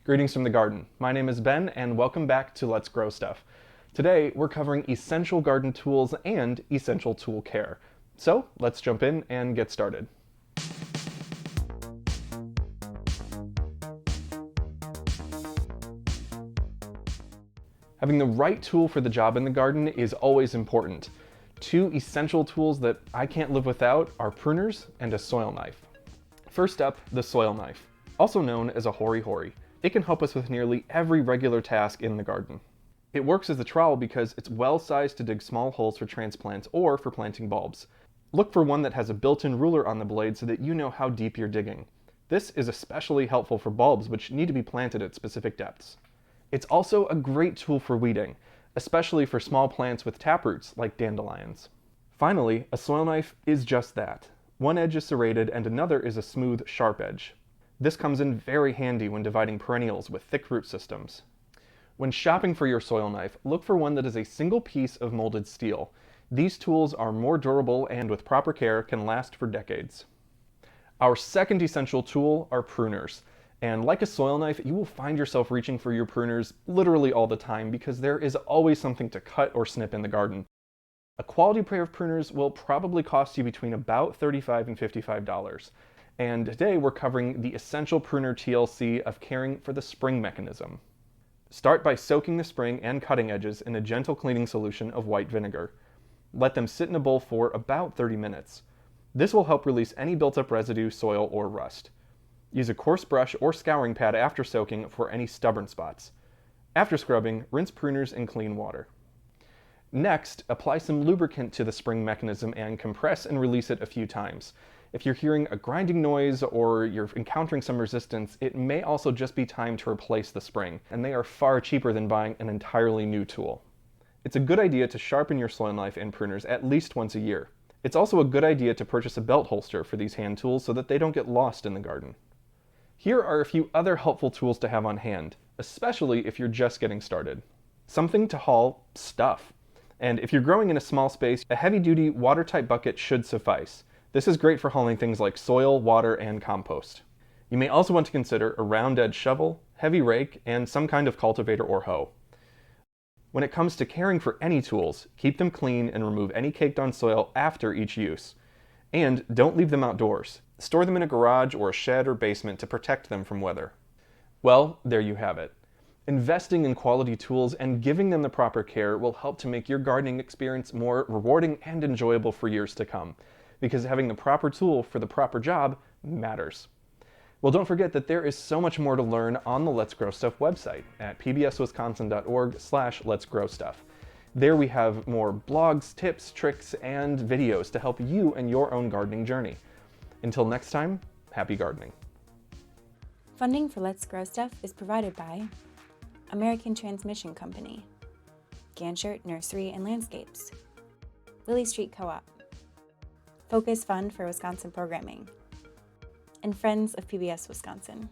Greetings from the garden. My name is Ben and welcome back to Let's Grow Stuff. Today we're covering essential garden tools and essential tool care. So let's jump in and get started. Having the right tool for the job in the garden is always important. Two essential tools that I can't live without are pruners and a soil knife. First up, the soil knife, also known as a hori-hori. It can help us with nearly every regular task in the garden. It works as a trowel because it's well sized to dig small holes for transplants or for planting bulbs. Look for one that has a built-in ruler on the blade so that you know how deep you're digging. This is especially helpful for bulbs which need to be planted at specific depths. It's also a great tool for weeding, especially for small plants with taproots like dandelions. Finally, a soil knife is just that. One edge is serrated and another is a smooth, sharp edge. This comes in very handy when dividing perennials with thick root systems. When shopping for your soil knife, look for one that is a single piece of molded steel. These tools are more durable and with proper care can last for decades. Our second essential tool are pruners. And like a soil knife, you will find yourself reaching for your pruners literally all the time because there is always something to cut or snip in the garden. A quality pair of pruners will probably cost you between about $35 and $55. And today we're covering the essential pruner TLC of caring for the spring mechanism. Start by soaking the spring and cutting edges in a gentle cleaning solution of white vinegar. Let them sit in a bowl for about 30 minutes. This will help release any built-up residue, soil, or rust. Use a coarse brush or scouring pad after soaking for any stubborn spots. After scrubbing, rinse pruners in clean water. Next, apply some lubricant to the spring mechanism and compress and release it a few times. If you're hearing a grinding noise or you're encountering some resistance, it may also just be time to replace the spring, and they are far cheaper than buying an entirely new tool. It's a good idea to sharpen your soil knife and pruners at least once a year. It's also a good idea to purchase a belt holster for these hand tools so that they don't get lost in the garden. Here are a few other helpful tools to have on hand, especially if you're just getting started. Something to haul stuff. And if you're growing in a small space, a heavy-duty watertight bucket should suffice. This is great for hauling things like soil, water, and compost. You may also want to consider a round-edged shovel, heavy rake, and some kind of cultivator or hoe. When it comes to caring for any tools, keep them clean and remove any caked-on soil after each use. And don't leave them outdoors. Store them in a garage or a shed or basement to protect them from weather. Well, there you have it. Investing in quality tools and giving them the proper care will help to make your gardening experience more rewarding and enjoyable for years to come, because having the proper tool for the proper job matters. Well, don't forget that there is so much more to learn on the Let's Grow Stuff website at pbswisconsin.org/letsgrowstuff. There we have more blogs, tips, tricks, and videos to help you in your own gardening journey. Until next time, happy gardening. Funding for Let's Grow Stuff is provided by American Transmission Company, Ganshert Nursery and Landscapes, Lily Street Co-op, Focus Fund for Wisconsin Programming, and Friends of PBS Wisconsin.